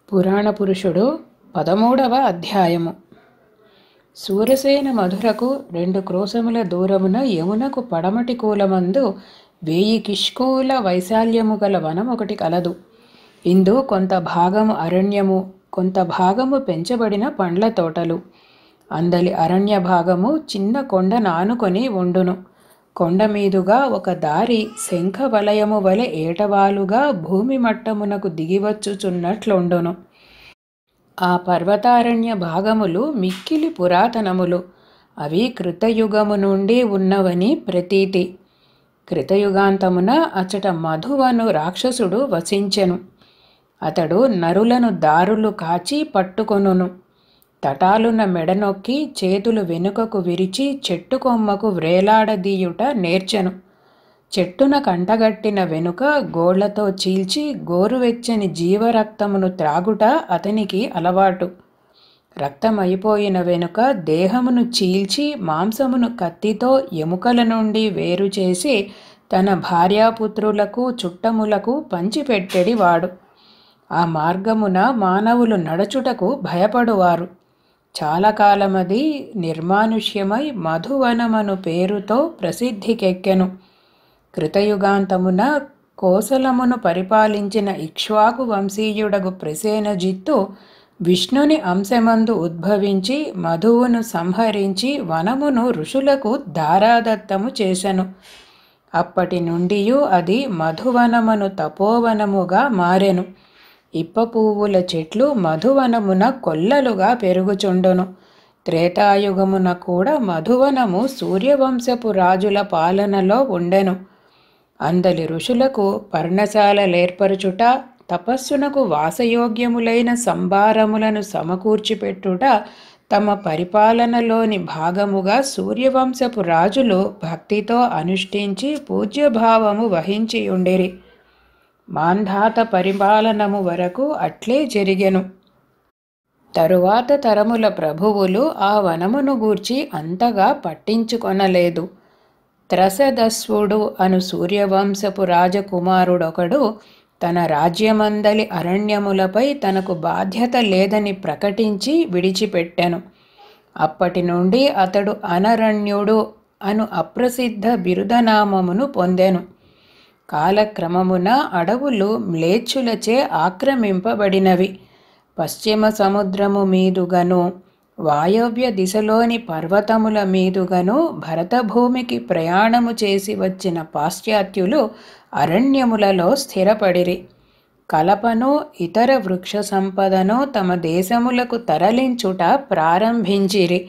పురాణ పురుషుడు 13వ అధ్యాయము. సూరసేన మధురకు 2 క్రోశముల దూరమున యమునకు పడమటి కూలమందు 1000 కిష్కూల వైశాల్యము గల వనమొకటి కలదు. ఇందు కొంత భాగము అరణ్యము, కొంత భాగము పెంచబడిన పండ్ల తోటలు. అందలి అరణ్య భాగము చిన్న కొండను ఆనుకొని ఉండును. కొండ మీదుగా ఒక దారి శంఖ వలయము వలె ఏటవాలుగా భూమి మట్టమునకు దిగివచ్చుచున్నట్లుండును. ఆ పర్వతారణ్య భాగములు మిక్కిలి పురాతనములు. అవి కృతయుగము నుండి ఉన్నవని ప్రతీతి. కృతయుగాంతమున అచట మధువను రాక్షసుడు వసించెను. అతడు నరులను దారులు కాచి పట్టుకొనును. తటాలున మెడనొక్కి చేతులు వెనుకకు విరిచి చెట్టు కొమ్మకు వ్రేలాడదీయుట నేర్చెను. చెట్టున కంటగట్టిన వెనుక గోళ్లతో చీల్చి గోరువెచ్చని జీవరక్తమును త్రాగుట అతనికి అలవాటు. రక్తమైపోయిన వెనుక దేహమును చీల్చి మాంసమును కత్తితో ఎముకల నుండి వేరు చేసి తన భార్యాపుత్రులకు చుట్టములకు పంచిపెట్టెడివాడు. ఆ మార్గమున మానవులు నడచుటకు భయపడువారు. చాలా కాలమది నిర్మానుష్యమై మధువనమను పేరుతో ప్రసిద్ధికెక్కెను. కృతయుగాంతమున కోసలమును పరిపాలించిన ఇక్ష్వాకు వంశీయుడగు ప్రసేనజిత్తు విష్ణుని అంశమందు ఉద్భవించి మధువును సంహరించి వనమును ఋషులకు ధారాదత్తము చేసెను. అప్పటి నుండియు అది మధువనమను తపోవనముగా మారెను. ఇప్ప పువ్వుల చెట్లు మధువనమున కొల్లలుగా పెరుగుచుండును. త్రేతాయుగమున కూడా మధువనము సూర్యవంశపు రాజుల పాలనలో ఉండెను. అందలి ఋషులకు పర్ణశాలలేర్పరచుట, తపస్సునకు వాసయోగ్యములైన సంభారములను సమకూర్చిపెట్టుట తమ పరిపాలనలోని భాగముగా సూర్యవంశపు రాజులు భక్తితో అనుష్ఠించి పూజ్యభావము వహించియుండిరి. మాంధాత పరిపాలనము వరకు అట్లే జరిగెను. తరువాత తరముల ప్రభువులు ఆ వనమును గూర్చి అంతగా పట్టించుకొనలేదు. త్రసదస్వుడు అను సూర్యవంశపు రాజకుమారుడొకడు తన రాజ్యమందలి అరణ్యములపై తనకు బాధ్యత లేదని ప్రకటించి విడిచిపెట్టెను. అప్పటి నుండి అతడు అనరణ్యుడు అను అప్రసిద్ధ బిరుదనామమును పొందెను. కాలక్రమమున అడవులు మ్లేచ్ఛులచే ఆక్రమింపబడినవి. పశ్చిమ సముద్రము మీదుగను వాయవ్య దిశలోని పర్వతముల మీదుగను భరతభూమికి ప్రయాణము చేసి వచ్చిన పాశ్చాత్యులు అరణ్యములలో స్థిరపడిరి. కలపను ఇతర వృక్ష సంపదను తమ దేశములకు తరలించుట ప్రారంభించిరి.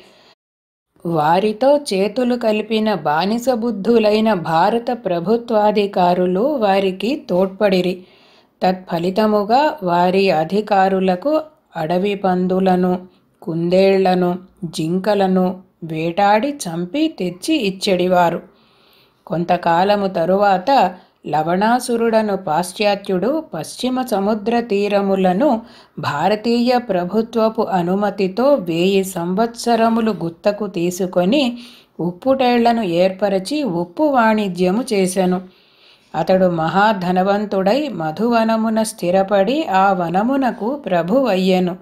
వారితో చేతులు కలిపిన బానిసబుద్ధులైన భారత ప్రభుత్వాధికారులు వారికి తోడ్పడిరి. తత్ఫలితముగా వారి అధికారులకు అడవి పందులను, కుందేళ్లను, జింకలను వేటాడి చంపి తెచ్చి ఇచ్చెడివారు. కొంతకాలము తరువాత లవణాసురుడను పాశ్చాత్యుడు పశ్చిమ సముద్ర తీరములను భారతీయ ప్రభుత్వపు అనుమతితో 1000 సంవత్సరములు గుత్తకు తీసుకొని ఉప్పుటేళ్లను ఏర్పరచి ఉప్పు వాణిజ్యము చేసెను. అతడు మహాధనవంతుడై మధువనమున స్థిరపడి ఆ వనమునకు ప్రభువయ్యెను.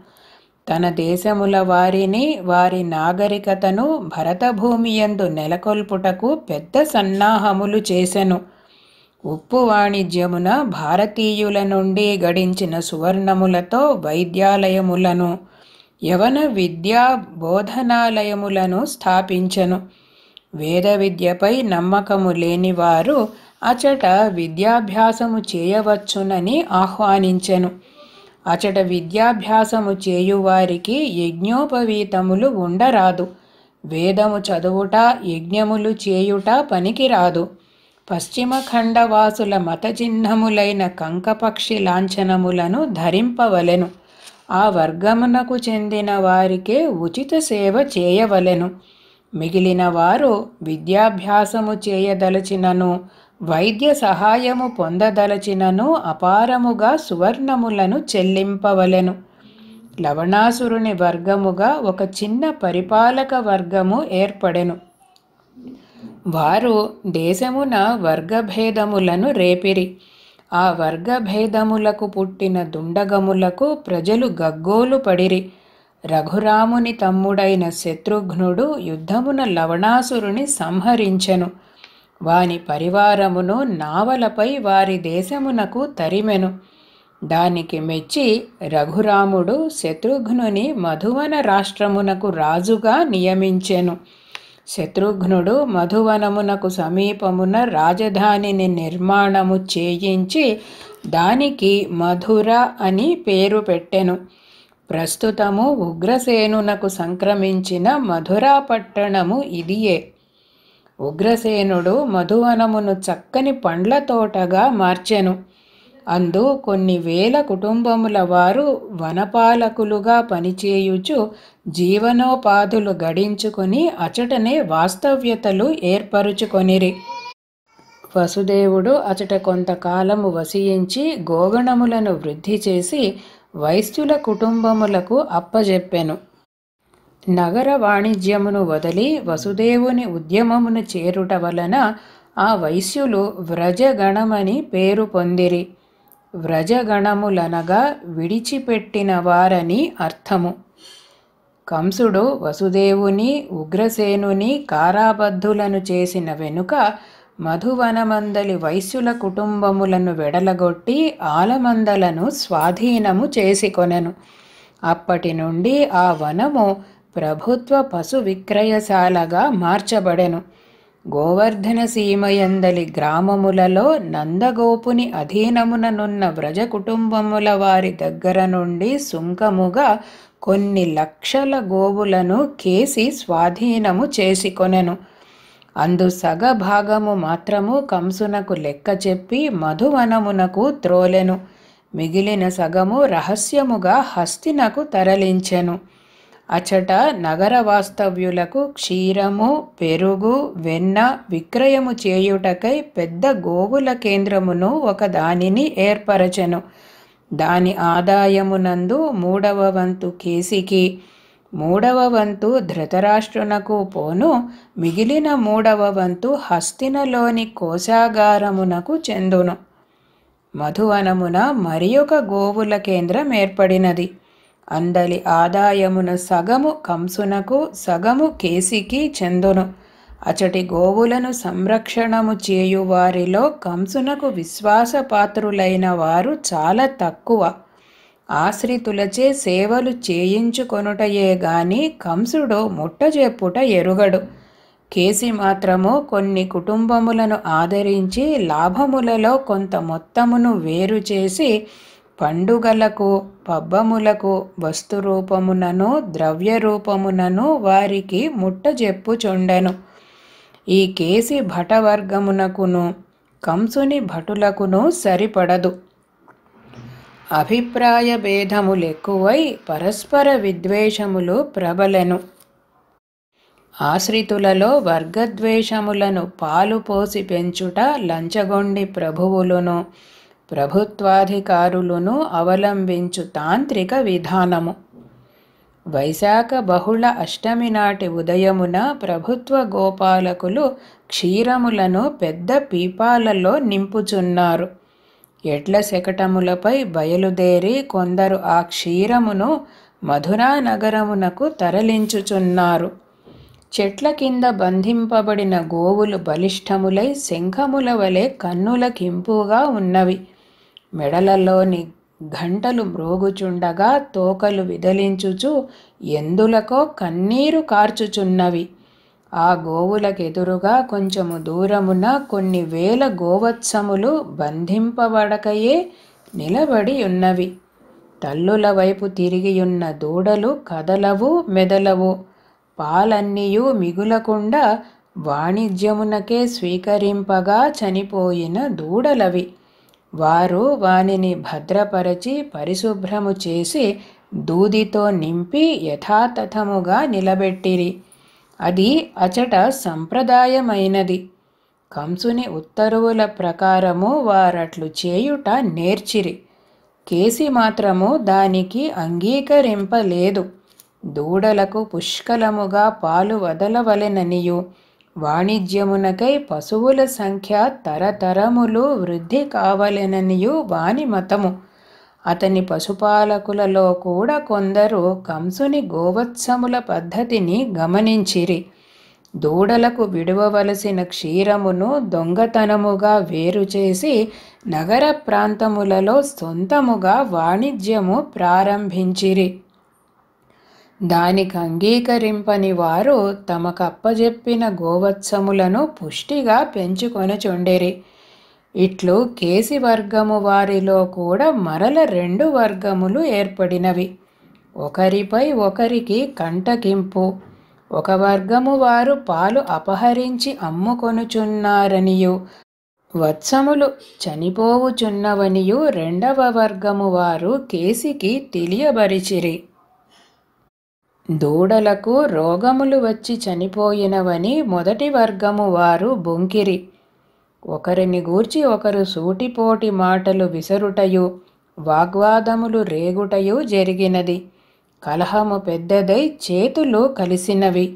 తన దేశముల వారిని, వారి నాగరికతను భరతభూమియందు నెలకొల్పుటకు పెద్ద సన్నాహములు చేసెను. ఉప్పు వాణిజ్యమున భారతీయుల నుండి గడించిన సువర్ణములతో వైద్యాలయములను, యవన విద్యా బోధనాలయములను స్థాపించెను. వేద విద్యపై నమ్మకము లేనివారు అచట విద్యాభ్యాసము చేయవచ్చునని ఆహ్వానించెను. అచట విద్యాభ్యాసము చేయువారికి యజ్ఞోపవీతములు ఉండరాదు. వేదము చదువుట, యజ్ఞములు చేయుట పనికిరాదు. పశ్చిమ ఖండవాసుల మతచిహ్నములైన కంకపక్షి లాంఛనములను ధరింపవలెను. ఆ వర్గమునకు చెందిన వారికే ఉచిత సేవ చేయవలెను. మిగిలిన వారు విద్యాభ్యాసము చేయదలచినను, వైద్య సహాయము పొందదలచినను అపారముగా సువర్ణములను చెల్లింపవలెను. లవణాసురుని వర్గముగా ఒక చిన్న పరిపాలక వర్గము ఏర్పడెను. వారు దేశమున వర్గభేదములను రేపిరి. ఆ వర్గభేదములకు పుట్టిన దుండగములకు ప్రజలు గగ్గోలు పడిరి. రఘురాముని తమ్ముడైన శత్రుఘ్నుడు యుద్ధమున లవణాసురుని సంహరించెను. వాని పరివారమును నావలపై వారి దేశమునకు తరిమెను. దానికి మెచ్చి రఘురాముడు శత్రుఘ్నుని మధువన రాష్ట్రమునకు రాజుగా నియమించెను. శత్రుఘ్నుడు మధువనమునకు సమీపమున రాజధానిని నిర్మాణము చేయించి దానికి మధుర అని పేరు పెట్టెను. ప్రస్తుతము ఉగ్రసేనునకు సంక్రమించిన మధురా పట్టణము ఇదియే. ఉగ్రసేనుడు మధువనమును చక్కని పండ్ల తోటగా మార్చెను. అందు కొన్ని వేల కుటుంబముల వారు వనపాలకులుగా పనిచేయుచు జీవనోపాధులు గడించుకొని అచటనే వాస్తవ్యతలు ఏర్పరుచుకొనిరి. వసుదేవుడు అచట కొంతకాలము వసించి గోగణములను వృద్ధి చేసి వైశ్యుల కుటుంబములకు అప్పజెప్పెను. నగర వాణిజ్యమును వదిలి వసుదేవుని ఉద్యమమును చేరుట వలన ఆ వైశ్యులు వ్రజగణమని పేరు పొందిరి. వ్రజగణములనగా విడిచిపెట్టిన వారని అర్థము. కంసుడు వసుదేవుని ఉగ్రసేనుని కారాబద్ధులను చేసిన వెనుక మధువనమందలి వైశ్యుల కుటుంబములను వెడలగొట్టి ఆలమందలను స్వాధీనము చేసుకొనెను. అప్పటి నుండి ఆ వనము ప్రభుత్వ పశు విక్రయశాలగా మార్చబడెను. గోవర్ధన సీమయందలి గ్రామములలో నందగోపుని అధీనముననున్న వ్రజ కుటుంబముల వారి దగ్గర నుండి సుంకముగా కొన్ని లక్షల గోవులను కేసి స్వాధీనము చేసుకొనెను. అందు సగభాగము మాత్రము కంసునకు లెక్క చెప్పి మధువనమునకు త్రోలెను. మిగిలిన సగము రహస్యముగా హస్తినకు తరలించెను. అచట నగర వాస్తవ్యులకు క్షీరము, పెరుగు, వెన్న విక్రయము చేయుటకై పెద్ద గోవుల కేంద్రమును ఒకదానిని ఏర్పరచెను. దాని ఆదాయమునందు 3వ వంతు కేసికి, 3వ వంతు ధృతరాష్ట్రునకు పోను. మిగిలిన 3వ వంతు హస్తినలోని కోశాగారమునకు చెందును. మధువనమున మరి ఒక గోవుల కేంద్రం ఏర్పడినది. అందలి ఆదాయమున సగము కంసునకు, సగము కేసికి చెందును. అచటి గోవులను సంరక్షణము చేయువారిలో కంసునకు విశ్వాసపాత్రులైన వారు చాలా తక్కువ. ఆశ్రితులచే సేవలు చేయించుకొనుటయే గాని కంసుడు ముట్టజెప్పుట ఎరుగడు. కేసి మాత్రము కొన్ని కుటుంబములను ఆదరించి లాభములలో కొంత మొత్తమును వేరు చేసి పండుగలకు, పబ్బములకు వస్తురూపమునను ద్రవ్యరూపమునను వారికి ముట్టజెప్పుచుండెను. ఈ కేసి భటవర్గమునకును కంసుని భటులకును సరిపడదు. అభిప్రాయ భేదములెక్కువై పరస్పర విద్వేషములు ప్రబలెను. ఆశ్రితులలో వర్గద్వేషములను పాలుపోసి పెంచుట లంచగొండి ప్రభువులను ప్రభుత్వాధికారులను అవలంబించు తాంత్రిక విధానము. వైశాఖ బహుళ అష్టమి నాటి ఉదయమున ప్రభుత్వ గోపాలకులు క్షీరములను పెద్ద పీపాలలో నింపుచున్నారు. ఎడ్ల శకటములపై బయలుదేరి కొందరు ఆ క్షీరమును మధురా నగరమునకు తరలించుచున్నారు. చెట్ల కింద బంధింపబడిన గోవులు బలిష్టములై శంఖముల వలె కన్నులకింపుగా ఉన్నవి. మెడలలోని ఘంటలు మ్రోగుచుండగా తోకలు విదలించుచు ఎందులకో కన్నీరు కార్చుచున్నవి. ఆ గోవులకెదురుగా కొంచెము దూరమున కొన్ని వేల గోవత్సములు బంధింపబడకయే నిలబడి ఉన్నవి. తల్లుల వైపు తిరిగియున్న దూడలు కదలవు, మెదలవు. పాలన్నీయు మిగులకుండా వాణిజ్యమునకే స్వీకరింపగా చనిపోయిన దూడలవి. వారు వానిని భద్రపరచి పరిశుభ్రము చేసి దూదితో నింపి యథాతథముగా నిలబెట్టిరి. అది అచట సంప్రదాయమైనది. కంసుని ఉత్తర్వుల ప్రకారము వారట్లు చేయుట నేర్చిరి. కేసి మాత్రము దానికి అంగీకరింపలేదు. దూడలకు పుష్కలముగా పాలు వదలవలెననియు వాణిజ్యమునకై పశువుల సంఖ్య తరతరములు వృద్ధి కావలెననియు వాని మతము. అతని పశుపాలకులలో కూడా కొందరు కంసుని గోవత్సముల పద్ధతిని గమనించిరి. దూడలకు విడువవలసిన క్షీరమును దొంగతనముగా వేరుచేసి నగర ప్రాంతములలో సొంతముగా వాణిజ్యము ప్రారంభించిరి. దానికి అంగీకరింపని వారు తమకప్పజెప్పిన గోవత్సములను పుష్టిగా పెంచుకొనుచుండిరి. ఇట్లు కేసి వర్గము వారిలో కూడా మరల 2 వర్గములు ఏర్పడినవి. ఒకరిపై ఒకరికి కంటకింపు. ఒక వర్గము వారు పాలు అపహరించి అమ్ముకొనుచున్నారనియు వత్సములు చనిపోవుచున్నవనియు 2వ వర్గము వారు కేసికి తెలియబరిచిరి. దూడలకు రోగములు వచ్చి చనిపోయినవని మొదటి వర్గము వారు బొంకిరి. ఒకరిని గూర్చి ఒకరు సూటిపోటి మాటలు విసరుటయు వాగ్వాదములు రేగుటయు జరిగినది. కలహము పెద్దదై చేతులు కలిసినవి.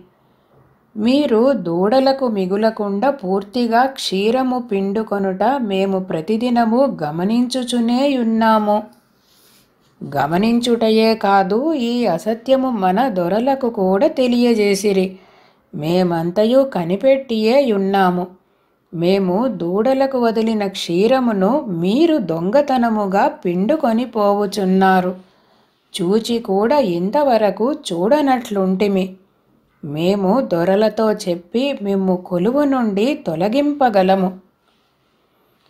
మీరు దూడలకు మిగులకుండా పూర్తిగా క్షీరము పిండుకొనుట మేము ప్రతిదినము గమనించుచునేయున్నాము. గమనించుటయే కాదు, ఈ అసత్యము మన దొరలకు కూడా తెలియజేసిరి. మేమంతయు కనిపెట్టియే ఉన్నాము. మేము దూడలకు వదిలిన క్షీరమును మీరు దొంగతనముగా పిండుకొని పోవుచున్నారు. చూచి కూడా ఇంతవరకు చూడనట్లుంటిమి. మేము దొరలతో చెప్పి మిమ్ము కొలువు నుండి తొలగింపగలము.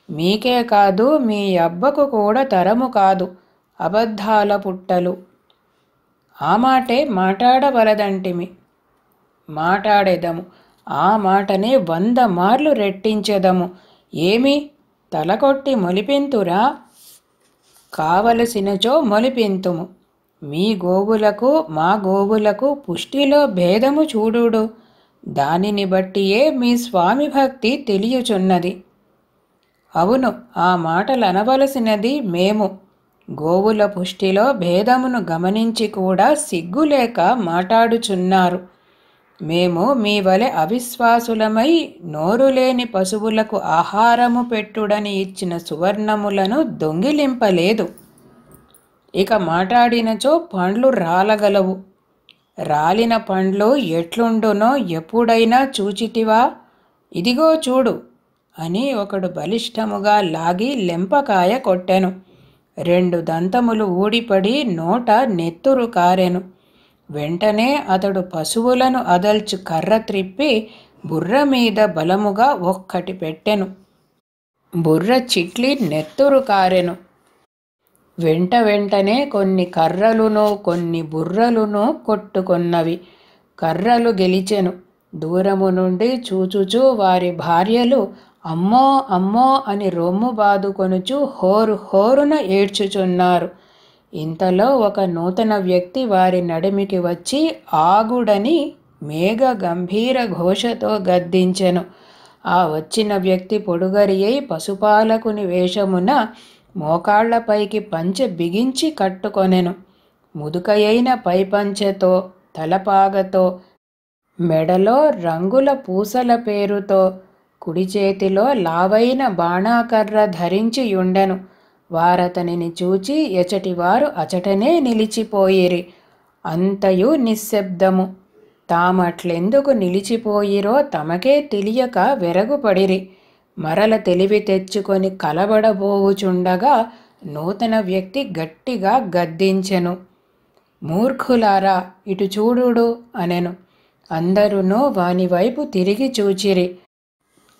మీకే కాదు, మీ అబ్బకు కూడా తరము కాదు అబద్ధాల పుట్టలు. ఆ మాటే మాట్లాడవలదంటిమి. మాట్లాడేదము. ఆ మాటనే 100 మార్లు రెట్టించెదము. ఏమి తలకొట్టి మొలిపింతురా? కావలసినచో మొలిపింతుము. మీ గోవులకు మా గోవులకు పుష్టిలో భేదము చూడుడు. దానిని బట్టియే మీ స్వామి భక్తి తెలియచున్నది. అవును, ఆ మాటలనవలసినది మేము. గోవుల పుష్టిలో భేదమును గమనించి కూడా సిగ్గులేక మాట్లాడుచున్నారు. మేము మీ వలె అవిశ్వాసులమై నోరులేని పశువులకు ఆహారము పెట్టుడని ఇచ్చిన సువర్ణములను దొంగిలింపలేదు. ఇక మాట్లాడినచో పండ్లు రాలగలవు. రాలిన పండ్లు ఎట్లుండునో ఎప్పుడైనా చూచితివా? ఇదిగో చూడు అని ఒకడు బలిష్టముగా లాగి లెంపకాయ కొట్టెను. 2 దంతములు ఊడిపడి నోట నెత్తురు కారెను. వెంటనే అతడు పశువులను అదల్చు కర్ర త్రిప్పి బుర్ర మీద బలముగా ఒక్కటి పెట్టెను. బుర్ర చిట్లి నెత్తురు కారెను. వెంటనే కొన్ని కర్రలును కొన్ని బుర్రలును కొట్టుకొన్నవి. కర్రలు గెలిచెను. దూరము నుండి చూచుచూ వారి భార్యలు అమ్మో అమ్మో అని రొమ్ము బాదుకొనుచు హోరు హోరున ఏడ్చుచున్నారు. ఇంతలో ఒక నూతన వ్యక్తి వారి నడిమికి వచ్చి ఆగుడని మేఘ గంభీర ఘోషతో గద్దించెను. ఆ వచ్చిన వ్యక్తి పొడుగరి అయి పశుపాలకుని వేషమున మోకాళ్లపైకి పంచె బిగించి కట్టుకొనెను. ముదుకయైన పైపంచెతో తలపాగతో మెడలో రంగుల పూసల పేరుతో కుడి చేతిలో లావైన బాణాకర్ర ధరించియుండెను. వారతనిని చూచి ఎచటివారు అచటనే నిలిచిపోయిరి. అంతయు నిశ్శబ్దము. తామట్లెందుకు నిలిచిపోయిరో తమకే తెలియక వెరగుపడిరి. మరల తెలివి తెచ్చుకొని కలబడబోవుచుండగా నూతన వ్యక్తి గట్టిగా గద్దించెను. మూర్ఖులారా, ఇటు చూడుడు అనెను. అందరూనూ వాని వైపు తిరిగి చూచిరి.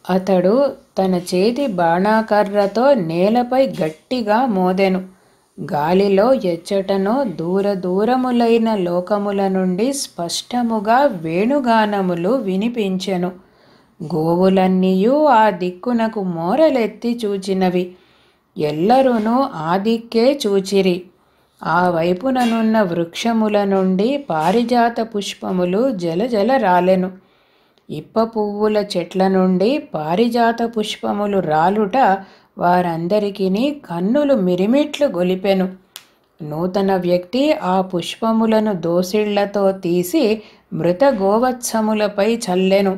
అతడు తన చేతి బాణాకర్రతో నేలపై గట్టిగా మోదెను. గాలిలో ఎచ్చటనో దూరములైన లోకముల నుండి స్పష్టముగా వేణుగానములు వినిపించెను. గోవులన్నీయూ ఆ దిక్కునకు మోరలెత్తి చూచినవి. ఎల్లరూనూ ఆ దిక్కే చూచిరి. ఆ వైపుననున్న వృక్షముల నుండి పారిజాత పుష్పములు జలజల రాలెను. ఇప్ప పువ్వుల చెట్ల నుండి పారిజాత పుష్పములు రాలుట వారందరికిని కన్నులు మిరిమిట్లు గొలిపెను. నూతన వ్యక్తి ఆ పుష్పములను దోసిళ్లతో తీసి మృత గోవత్సములపై చల్లెను.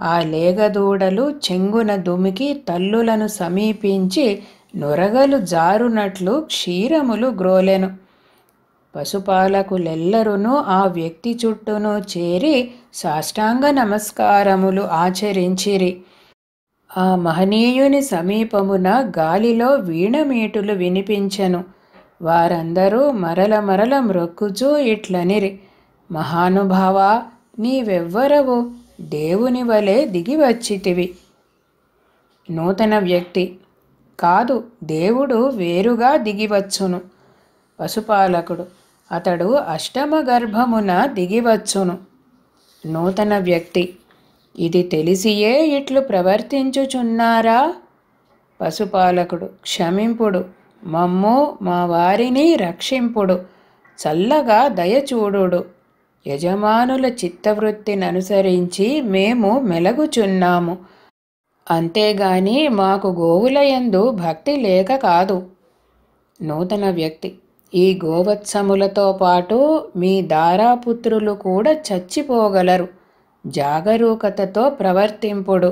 ఆ లేగదూడలు చెంగున దుమికి తల్లులను సమీపించి నొరగలు జారునట్లు క్షీరములు గ్రోలెను. పశుపాలకులెల్లరునూ ఆ వ్యక్తి చుట్టూను చేరి సాష్టాంగ నమస్కారములు ఆచరించిరి. ఆ మహనీయుని సమీపమున గాలిలో వీణమీటులు వినిపించెను. వారందరూ మరల మరల మ్రొక్కుచూ ఇట్లనిరి, మహానుభావా, నీవెవ్వరవు? దేవుని వలె దిగివచ్చితివి. నూతన వ్యక్తి: కాదు, దేవుడు వేరుగా దిగివచ్చును. పశుపాలకుడు: అతడు అష్టమ గర్భమున దిగివచ్చును. నూతన వ్యక్తి: ఇది తెలిసియే ఇట్లు ప్రవర్తించుచున్నారా? పశుపాలకుడు: క్షమింపుడు, మమ్ము మా వారిని రక్షింపుడు, చల్లగా దయచూడుడు. యజమానుల చిత్తవృత్తిననుసరించి మేము మెలగుచున్నాము, అంతేగాని మాకు గోవులయందు భక్తి లేక కాదు. నూతన వ్యక్తి: ఈ గోవత్సములతో పాటు మీ దారాపుత్రులు కూడా చచ్చిపోగలరు. జాగరూకతతో ప్రవర్తింపుడు.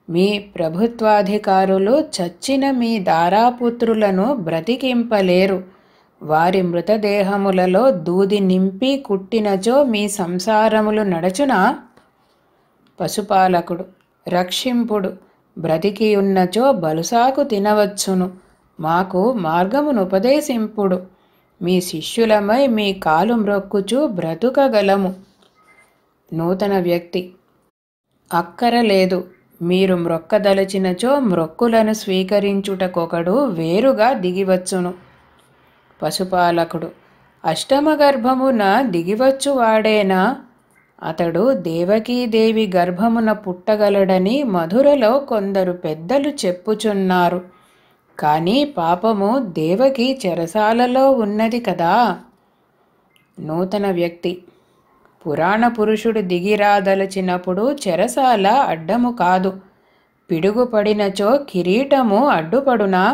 మీ ప్రభుత్వాధికారులు చచ్చిన మీ దారాపుత్రులను బ్రతికింపలేరు. వారి మృతదేహములలో దూది నింపి కుట్టినచో మీ సంసారములు నడచునా? పశుపాలకుడు: రక్షింపుడు, బ్రతికియున్నచో బలుసాకు తినవచ్చును. మాకు మార్గమునుపదేశింపుడు. మీ శిష్యులమై మీ కాలు మ్రొక్కుచూ బ్రతుకగలము. నూతన వ్యక్తి: అక్కరలేదు. మీరు మ్రొక్కదలచినచో మ్రొక్కులను స్వీకరించుటకొకడు వేరుగా దిగివచ్చును. పశుపాలకుడు: అష్టమ గర్భమున దిగివచ్చువాడేనా? అతడు దేవకీదేవి గర్భమున పుట్టగలడని మధురలో కొందరు పెద్దలు చెప్పుచున్నారు. కానీ పాపము దేవకి చెరసాలలో ఉన్నది కదా. నూతన వ్యక్తి: పురాణ పురుషుడు దిగిరాదలచినప్పుడు చెరసాల అడ్డము కాదు. పిడుగుపడినచో కిరీటము అడ్డుపడునా?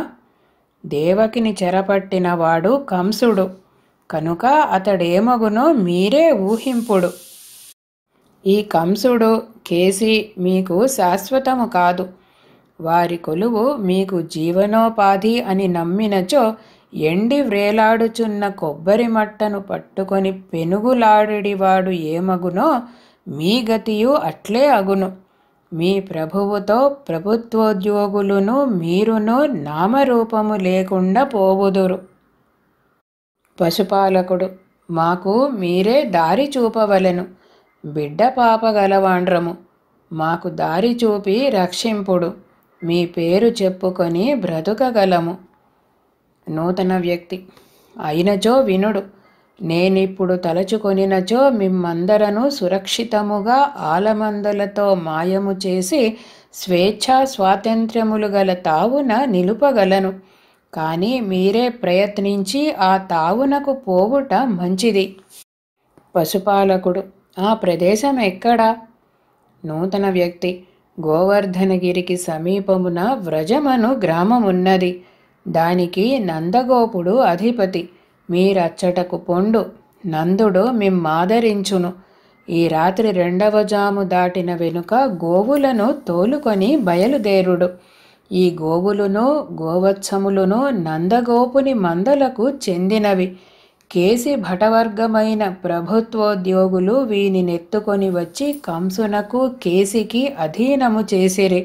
దేవకిని చెరపట్టినవాడు కంసుడు కనుక అతడేమగునో మీరే ఊహింపుడు. ఈ కంసుడు కేసి మీకు శాశ్వతము కాదు. వారి కొలువు మీకు జీవనోపాధి అని నమ్మినచో ఎండి వ్రేలాడుచున్న కొబ్బరి మట్టను పట్టుకొని పెనుగులాడివాడు ఏమగునో మీ గతియు అట్లే అగును. మీ ప్రభువుతో ప్రభుత్వోద్యోగులును మీరును నామరూపము లేకుండా పోవుదురు. పశుపాలకుడు: మాకు మీరే దారి చూపవలెను. బిడ్డ పాప గలవాండ్రము. మాకు దారి చూపి రక్షింపుడు. మీ పేరు చెప్పుకొని బ్రతుకగలము. నూతన వ్యక్తి: అయినచో వినుడు. నేనిప్పుడు తలచుకొనినచో మిమ్మందరను సురక్షితముగా ఆలమందలతో మాయము చేసి స్వేచ్ఛా స్వాతంత్ర్యములు గల తావున నిలుపగలను. కానీ మీరే ప్రయత్నించి ఆ తావునకు పోవుట మంచిది. పశుపాలకుడు: ఆ ప్రదేశం ఎక్కడా? నూతన వ్యక్తి: గోవర్ధనగిరికి సమీపమున వ్రజమను గ్రామమున్నది. దానికి నందగోపుడు అధిపతి. మీరచ్చటకు పొండు. నందుడు మిమ్మాదరించును. ఈ రాత్రి 2వ జాము దాటిన వెనుక గోవులను తోలుకొని బయలుదేరుడు. ఈ గోవులును గోవత్సములును నందగోపుని మందలకు చెందినవి. కేసి భటవర్గమైన ప్రభుత్వోద్యోగులు వీనినెత్తుకొని వచ్చి కంసునకు కేసికి అధీనము చేసిరి.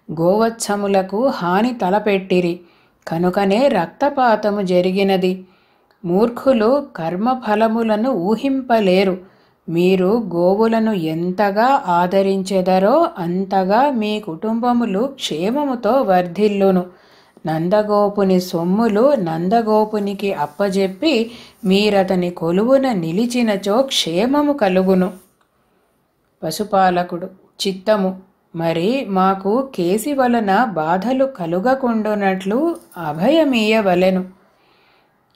గోవత్సములకు హాని తలపెట్టిరి. కనుకనే రక్తపాతము జరిగినది. మూర్ఖులు కర్మఫలములను ఊహింపలేరు. మీరు గోవులను ఎంతగా ఆదరించెదరో అంతగా మీ కుటుంబములు క్షేమముతో వర్ధిల్లును. నందగోపుని సొమ్ములు నందగోపునికి అప్పజెప్పి మీరతని కొలువున నిలిచినచో క్షేమము కలుగును. పశుపాలకుడు: చిత్తము. మరి మాకు కేసి వలన బాధలు కలుగకుండునట్లు అభయమీయవలెను.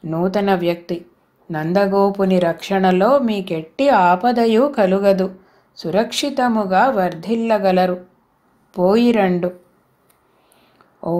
నూతన వ్యక్తి: నందగోపుని రక్షణలో మీకెట్టి ఆపదయు కలుగదు. సురక్షితముగా వర్ధిల్లగలరు. పోయిరండు. ఓ